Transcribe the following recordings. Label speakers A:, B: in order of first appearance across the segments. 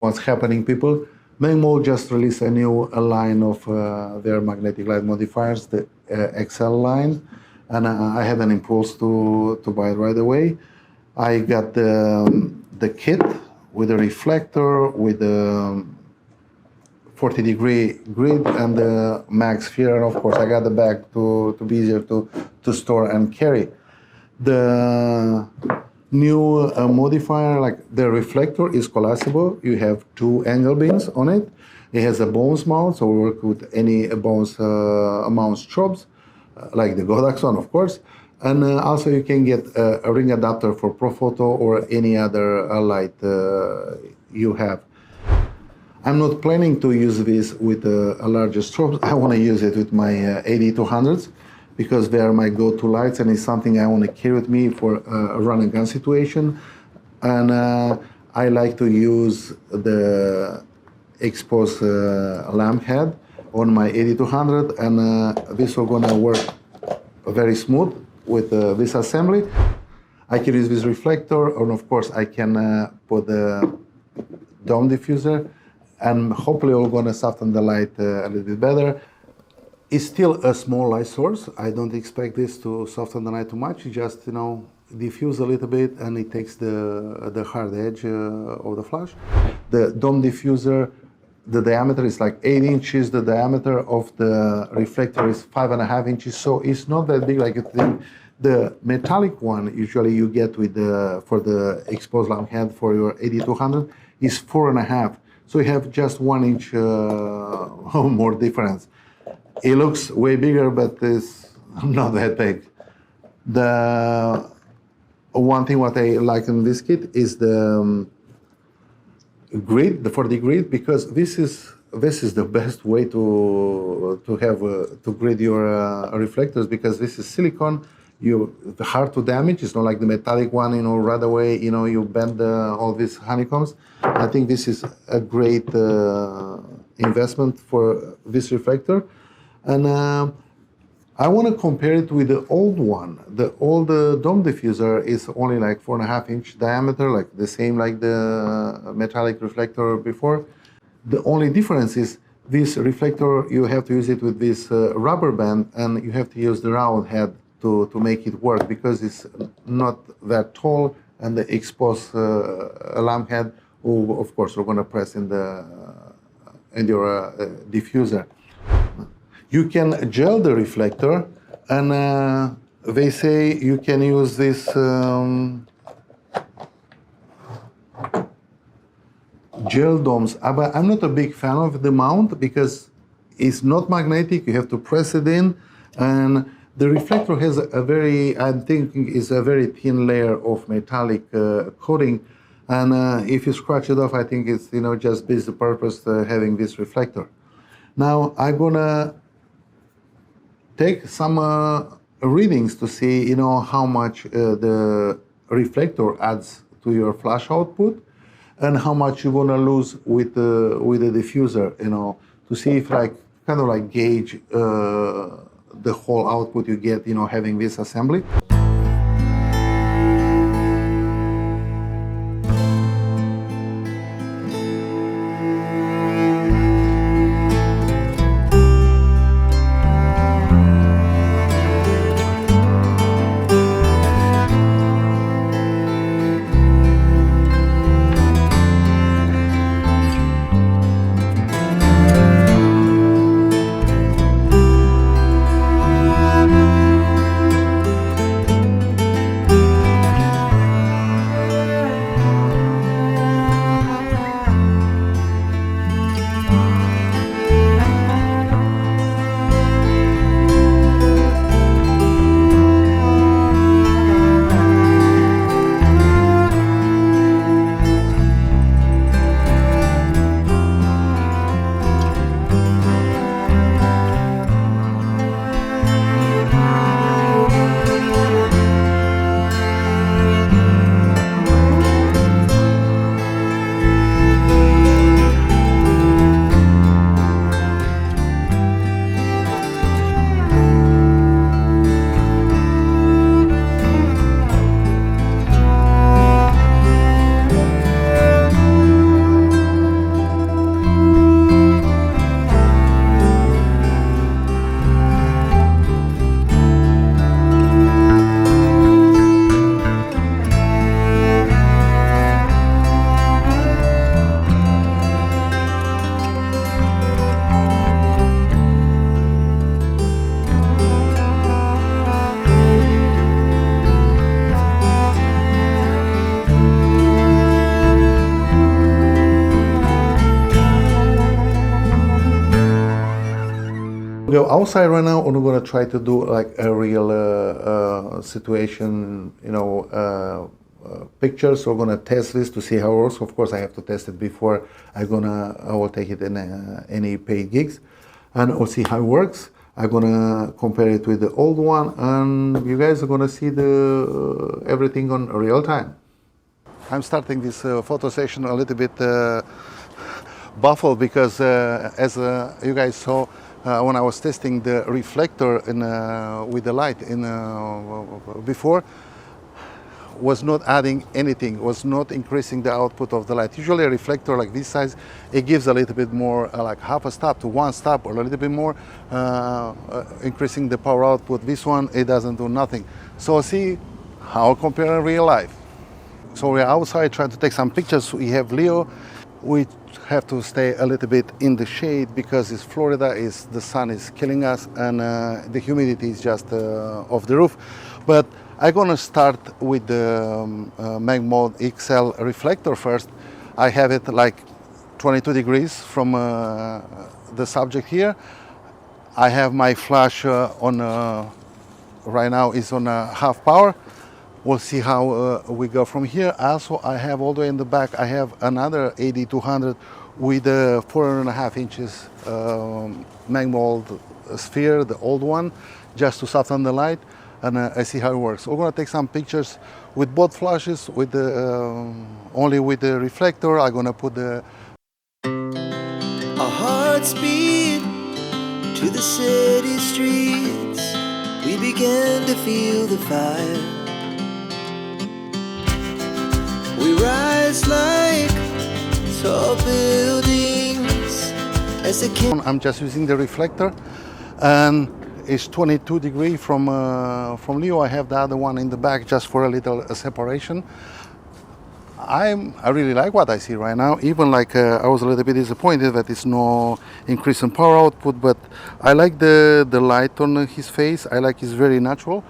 A: What's happening, people? Magmod just released a new line of their magnetic light modifiers, the XL line, and I had an impulse to buy it right away. I got the kit with the reflector, with the 40-degree grid and the mag sphere, and of course I got the bag to be easier to store and carry. The new modifier, like the reflector, is collapsible. You have two angle beams on it. It has a bones mount, so we work with any bones mount strobes, like the Godox one, of course. And also you can get a ring adapter for ProPhoto or any other light you have. I'm not planning to use this with a larger strobe. I want to use it with my 8200s because they are my go-to lights and it's something I want to carry with me for a run and gun situation. And I like to use the exposed lamp head on my 8200, and this will gonna work very smooth with this assembly. I can use this reflector, and of course I can put the dome diffuser, and hopefully we're going to soften the light a little bit better. It's still a small light source. I don't expect this to soften the light too much. Just, you know, diffuse a little bit and it takes the hard edge of the flash. The dome diffuser, the diameter is like 8 inches. The diameter of the reflector is 5.5 inches. So it's not that big like you think. The metallic one usually you get with for the exposed lamp head for your 8200 is 4.5. So you have just 1 inch more difference. It looks way bigger, but it's not that big. The one thing what I like in this kit is the grid, the 40 grid, because this is the best way to grid your reflectors, because this is silicone. It's hard to damage. It's not like the metallic one, you know, right away, you know, you bend all these honeycombs. I think this is a great investment for this reflector. And I want to compare it with the old one. The old dome diffuser is only like 4.5 inch diameter, like the same like the metallic reflector before. The only difference is this reflector, you have to use it with this rubber band, and you have to use the round head to make it work, because it's not that tall, and the exposed lamp head, of course, we're going to press in your diffuser. You can gel the reflector, and they say you can use this gel domes. But I'm not a big fan of the mount because it's not magnetic. You have to press it in, and the reflector has a very, I'm thinking, is a very thin layer of metallic coating, and if you scratch it off, I think it's, you know, just beats the purpose having this reflector. Now I'm gonna take some readings to see, you know, how much the reflector adds to your flash output, and how much you're gonna lose with the diffuser, you know, to see if like kind of like gauge the whole output you get, you know, having this assembly. Go outside right now, and we're gonna try to do like a real situation, pictures. So we're gonna test this to see how it works. Of course, I have to test it before I will take it in any paid gigs, and we'll see how it works. I'm gonna compare it with the old one, and you guys are gonna see the everything on real time. I'm starting this photo session a little bit baffled because, as you guys saw, when I was testing the reflector with the light before, was not adding anything, was not increasing the output of the light. Usually a reflector like this size, it gives a little bit more, like half a stop to one stop, or a little bit more, increasing the power output. This one, it doesn't do nothing. So see how I compare in real life. So we're outside trying to take some pictures. We have Leo. We have to stay a little bit in the shade because it's Florida, the sun is killing us, and the humidity is just off the roof. But I'm gonna start with the Magmod XL reflector first. I have it like 22 degrees from the subject here. I have my flash right now is on half power. We'll see how we go from here. Also, I have all the way in the back, I have another 8200 with a 4.5 inches Magmod sphere, the old one, just to soften the light, and I see how it works. We're gonna take some pictures with both flashes, with only with the reflector. I'm gonna put our hearts beat to the city streets. We began to feel the fire. We rise like tall buildings as the I'm just using the reflector, and it's 22 degrees from Leo. I have the other one in the back just for a little separation. I really like what I see right now. Even like I was a little bit disappointed that it's no increase in power output, but I like the light on his face. I like it's very natural.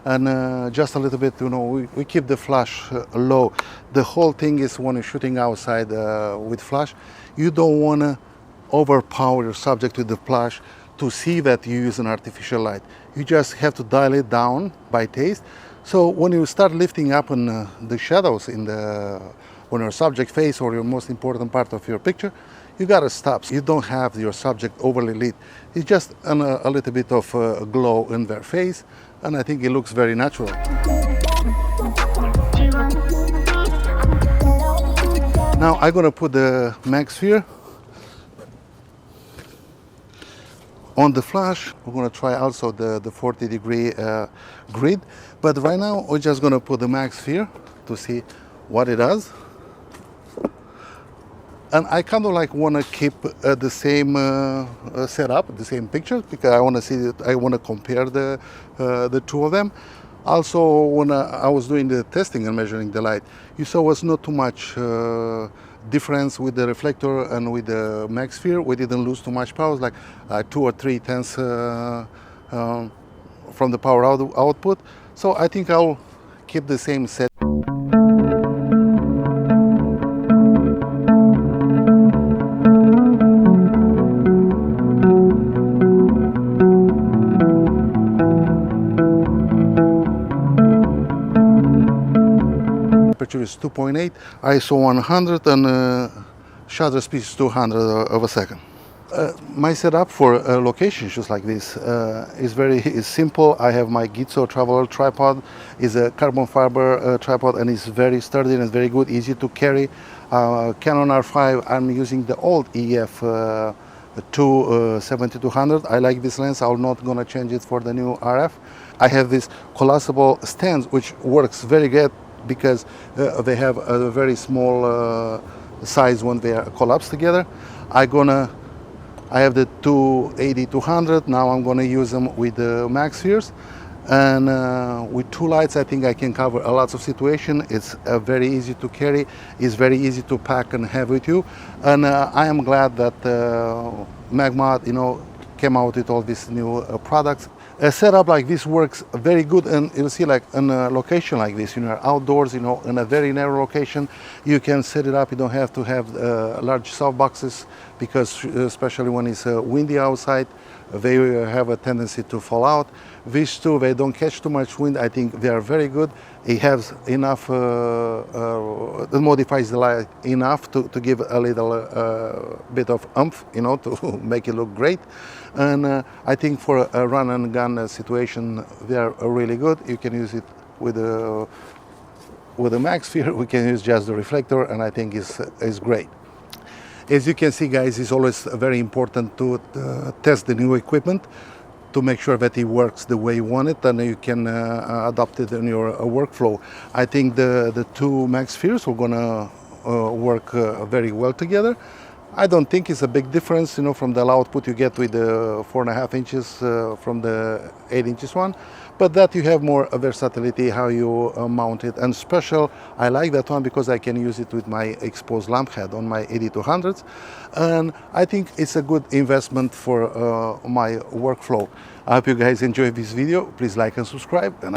A: And just a little bit, we keep the flash low. The whole thing is when you're shooting outside with flash, you don't want to overpower your subject with the flash to see that you use an artificial light. You just have to dial it down by taste. So when you start lifting up on the shadows on your subject face or your most important part of your picture, you gotta stop. You don't have your subject overly lit. It's just a little bit of glow in their face, and I think it looks very natural. Now I'm gonna put the mag sphere on the flash. We're gonna try also the 40-degree grid, but right now we're just gonna put the mag sphere to see what it does. And I kind of like want to keep the same setup, the same picture, because I want to see that. I want to compare the two of them. Also, when I was doing the testing and measuring the light, you saw was not too much difference with the reflector and with the mag sphere. We didn't lose too much power, like 2 or 3 tenths from the power output. So I think I'll keep the same set. Aperture is 2.8, ISO 100, and shutter speed is 200 of a second. My setup for location shoots like this is simple. I have my Gitzo Traveler tripod. It's a carbon fiber tripod, and it's very sturdy and very good, easy to carry. Canon R5, I'm using the old EF 7200. I like this lens. I'm not gonna change it for the new RF. I have this collapsible stands, which works very good because they have a very small size when they are collapsed together. I have the 280-200. Now I'm gonna use them with the mag spheres, and with 2 lights I think I can cover a lot of situation. It's very easy to carry. It's very easy to pack and have with you, and I am glad that Magmod came out with all these new products. A setup like this works very good, and you'll see, like in a location like this, outdoors, in a very narrow location, you can set it up. You don't have to have large soft boxes, because especially when it's windy outside, they have a tendency to fall out. These two, they don't catch too much wind. I think they are very good. It has enough, it modifies the light enough to give a little bit of oomph, you know, to make it look great. And I think for a run and gun situation, they are really good. You can use it with a Magsphere. We can use just the reflector, and I think is great. As you can see, guys, it's always very important to test the new equipment to make sure that it works the way you want it, and you can adapt it in your workflow. I think the two Magspheres are gonna work very well together. I don't think it's a big difference, you know, from the output you get with the 4.5 inches from the 8 inches one, but that you have more versatility how you mount it. And special, I like that one because I can use it with my exposed lamp head on my 8200s, and I think it's a good investment for my workflow. I hope you guys enjoyed this video. Please like and subscribe. And